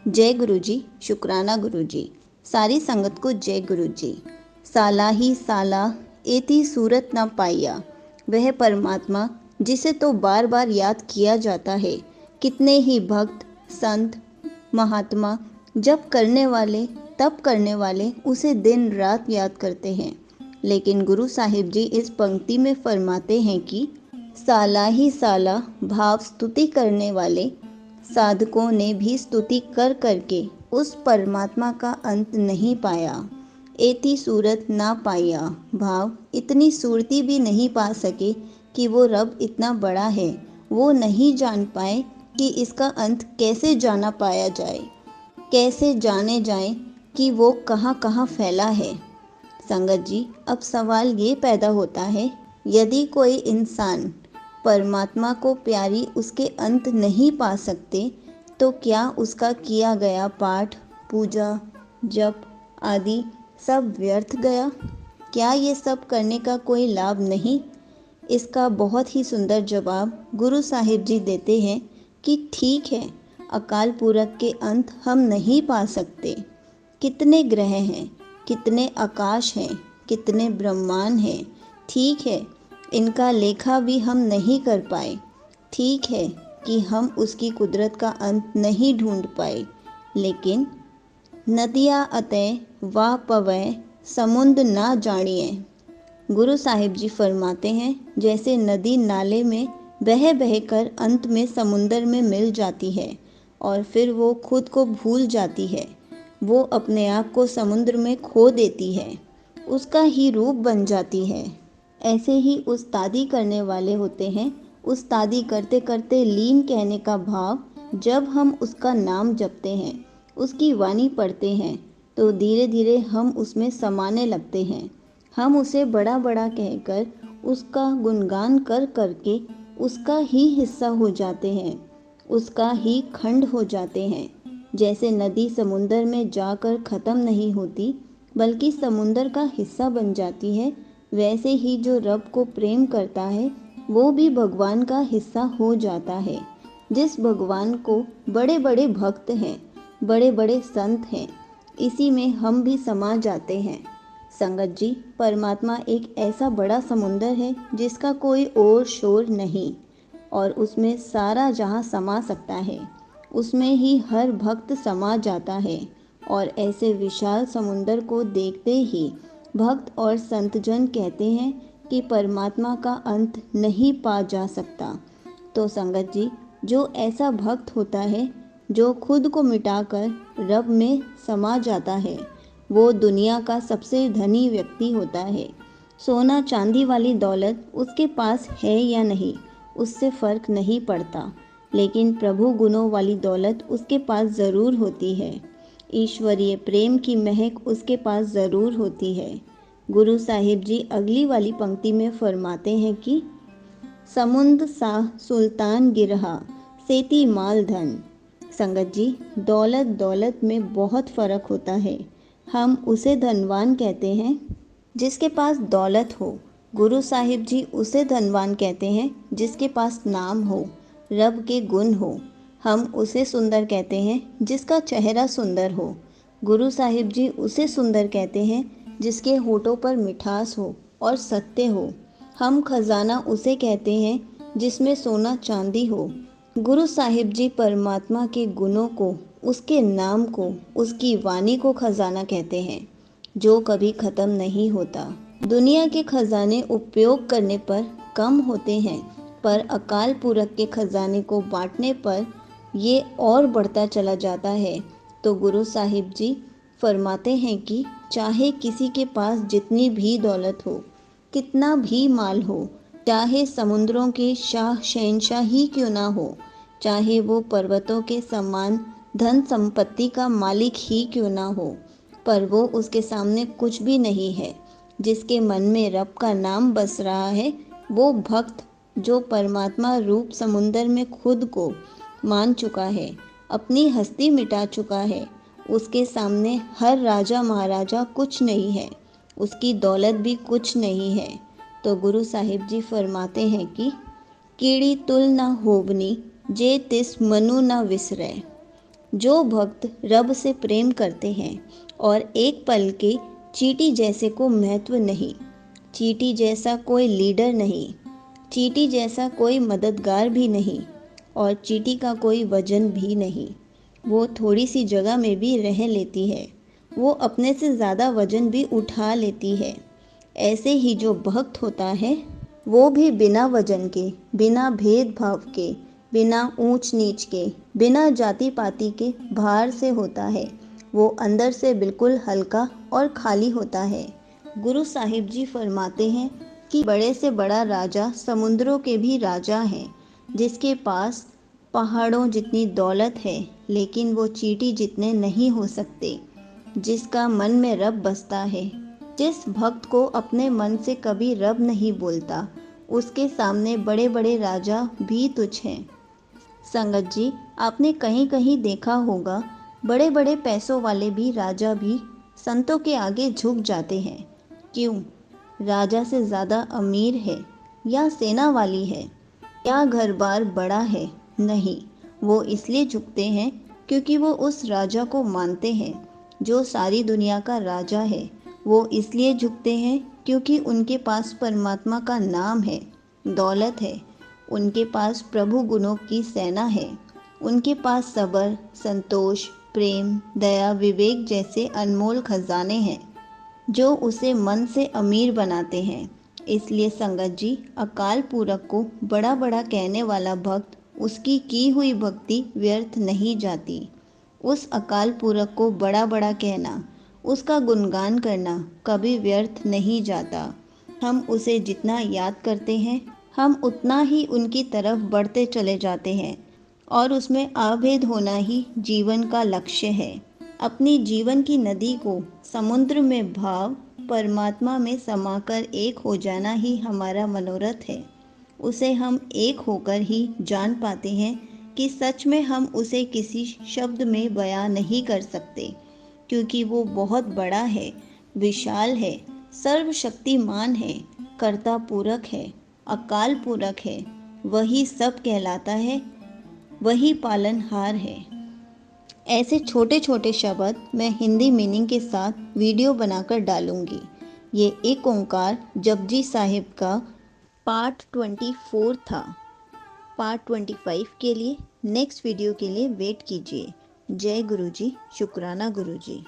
जय गुरु जी, शुक्राना गुरु जी। सारी संगत को जय गुरु जी। साला ही साला एती सूरत ना पाया, वह परमात्मा जिसे तो बार बार याद किया जाता है। कितने ही भक्त, संत, महात्मा जब करने वाले तब करने वाले उसे दिन रात याद करते हैं। लेकिन गुरु साहिब जी इस पंक्ति में फरमाते हैं कि साला ही साला भाव स्तुति करने वाले साधकों ने भी स्तुति कर करके उस परमात्मा का अंत नहीं पाया। एती सूरत ना पाया भाव इतनी सूरती भी नहीं पा सके कि वो रब इतना बड़ा है। वो नहीं जान पाए कि इसका अंत कैसे जाना पाया जाए, कैसे जाने जाए कि वो कहाँ कहाँ फैला है। संगत जी, अब सवाल ये पैदा होता है, यदि कोई इंसान परमात्मा को प्यारी उसके अंत नहीं पा सकते तो क्या उसका किया गया पाठ, पूजा, जप आदि सब व्यर्थ गया? क्या ये सब करने का कोई लाभ नहीं? इसका बहुत ही सुंदर जवाब गुरु साहिब जी देते हैं कि ठीक है, अकाल पुरख के अंत हम नहीं पा सकते। कितने ग्रह हैं, कितने आकाश हैं, कितने ब्रह्मांड हैं, ठीक है, इनका लेखा भी हम नहीं कर पाए। ठीक है कि हम उसकी कुदरत का अंत नहीं ढूंढ पाए, लेकिन नदियाँ अतः वाह पवै समुंद ना जानिए। गुरु साहिब जी फरमाते हैं, जैसे नदी नाले में बह बह कर अंत में समुंदर में मिल जाती है और फिर वो खुद को भूल जाती है, वो अपने आप को समुद्र में खो देती है, उसका ही रूप बन जाती है। ऐसे ही उस्तादी करने वाले होते हैं। उस्तादी करते करते लीन कहने का भाव, जब हम उसका नाम जपते हैं, उसकी वाणी पढ़ते हैं, तो धीरे धीरे हम उसमें समाने लगते हैं। हम उसे बड़ा बड़ा कहकर, उसका गुणगान कर करके उसका ही हिस्सा हो जाते हैं, उसका ही खंड हो जाते हैं। जैसे नदी समुंदर में जाकर ख़त्म नहीं होती बल्कि समुंदर का हिस्सा बन जाती है, वैसे ही जो रब को प्रेम करता है वो भी भगवान का हिस्सा हो जाता है। जिस भगवान को बड़े बड़े भक्त हैं, बड़े बड़े संत हैं, इसी में हम भी समा जाते हैं। संगत जी, परमात्मा एक ऐसा बड़ा समुंदर है जिसका कोई और शोर नहीं, और उसमें सारा जहां समा सकता है, उसमें ही हर भक्त समा जाता है। और ऐसे विशाल समुंदर को देखते ही भक्त और संतजन कहते हैं कि परमात्मा का अंत नहीं पा जा सकता। तो संगत जी, जो ऐसा भक्त होता है, जो खुद को मिटाकर रब में समा जाता है, वो दुनिया का सबसे धनी व्यक्ति होता है। सोना चांदी वाली दौलत उसके पास है या नहीं, उससे फ़र्क नहीं पड़ता, लेकिन प्रभु गुणों वाली दौलत उसके पास ज़रूर होती है। ईश्वरीय प्रेम की महक उसके पास ज़रूर होती है। गुरु साहिब जी अगली वाली पंक्ति में फरमाते हैं कि समुंद सा सुल्तान गिरहा सेती माल धन। संगत जी, दौलत दौलत में बहुत फ़र्क होता है। हम उसे धनवान कहते हैं जिसके पास दौलत हो। गुरु साहिब जी उसे धनवान कहते हैं जिसके पास नाम हो, रब के गुण हो। हम उसे सुंदर कहते हैं जिसका चेहरा सुंदर हो। गुरु साहिब जी उसे सुंदर कहते हैं जिसके होठों पर मिठास हो और सत्य हो। हम खजाना उसे कहते हैं जिसमें सोना चांदी हो। गुरु साहिब जी परमात्मा के गुणों को, उसके नाम को, उसकी वाणी को खजाना कहते हैं जो कभी ख़त्म नहीं होता। दुनिया के खजाने उपयोग करने पर कम होते हैं, पर अकाल पुरख के खजाने को बांटने पर ये और बढ़ता चला जाता है। तो गुरु साहिब जी फरमाते हैं कि चाहे किसी के पास जितनी भी दौलत हो, कितना भी माल हो, चाहे समुद्रों के शाह शहंशाह ही क्यों ना हो, चाहे वो पर्वतों के समान धन संपत्ति का मालिक ही क्यों ना हो, पर वो उसके सामने कुछ भी नहीं है। जिसके मन में रब का नाम बस रहा है, वो भक्त जो परमात्मा रूप समुंदर में खुद को मान चुका है, अपनी हस्ती मिटा चुका है, उसके सामने हर राजा महाराजा कुछ नहीं है, उसकी दौलत भी कुछ नहीं है। तो गुरु साहिब जी फरमाते हैं कि कीड़ी तुल ना होबनी जे तिस मनु ना विसरै। जो भक्त रब से प्रेम करते हैं और एक पल के चींटी जैसे को महत्व नहीं, चींटी जैसा कोई लीडर नहीं, चींटी जैसा कोई मददगार भी नहीं और चींटी का कोई वजन भी नहीं। वो थोड़ी सी जगह में भी रह लेती है, वो अपने से ज़्यादा वजन भी उठा लेती है। ऐसे ही जो भक्त होता है वो भी बिना वजन के, बिना भेदभाव के, बिना ऊंच नीच के, बिना जाति पाति के भार से होता है। वो अंदर से बिल्कुल हल्का और खाली होता है। गुरु साहिब जी फरमाते हैं कि बड़े से बड़ा राजा समुद्रों के भी राजा हैं, जिसके पास पहाड़ों जितनी दौलत है लेकिन वो चींटी जितने नहीं हो सकते। जिसका मन में रब बसता है, जिस भक्त को अपने मन से कभी रब नहीं बोलता, उसके सामने बड़े बड़े राजा भी तुच्छ हैं। संगत जी, आपने कहीं कहीं देखा होगा बड़े बड़े पैसों वाले भी राजा भी संतों के आगे झुक जाते हैं। क्यों? राजा से ज़्यादा अमीर है या सेना वाली है या घर बार बड़ा है? नहीं, वो इसलिए झुकते हैं क्योंकि वो उस राजा को मानते हैं जो सारी दुनिया का राजा है। वो इसलिए झुकते हैं क्योंकि उनके पास परमात्मा का नाम है, दौलत है, उनके पास प्रभु गुणों की सेना है, उनके पास सब्र, संतोष, प्रेम, दया, विवेक जैसे अनमोल खजाने हैं जो उसे मन से अमीर बनाते हैं। इसलिए संगत जी, अकाल पुरख को बड़ा बड़ा कहने वाला भक्त, उसकी की हुई भक्ति व्यर्थ नहीं जाती। उस अकाल पुरख को बड़ा बड़ा कहना, उसका गुणगान करना कभी व्यर्थ नहीं जाता। हम उसे जितना याद करते हैं, हम उतना ही उनकी तरफ बढ़ते चले जाते हैं और उसमें अभेद होना ही जीवन का लक्ष्य है। अपनी जीवन की नदी को समुद्र में भाव परमात्मा में समाकर एक हो जाना ही हमारा मनोरथ है। उसे हम एक होकर ही जान पाते हैं कि सच में हम उसे किसी शब्द में बयां नहीं कर सकते, क्योंकि वो बहुत बड़ा है, विशाल है, सर्वशक्तिमान है, कर्ता पूरक है, अकाल पुरख है। वही सब कहलाता है, वही पालनहार है। ऐसे छोटे छोटे शब्द मैं हिंदी मीनिंग के साथ वीडियो बनाकर डालूंगी। ये एक ओंकार जपजी साहिब का पार्ट 24 था। पार्ट 25 के लिए, नेक्स्ट वीडियो के लिए वेट कीजिए। जय गुरु जी, शुक्राना गुरु जी।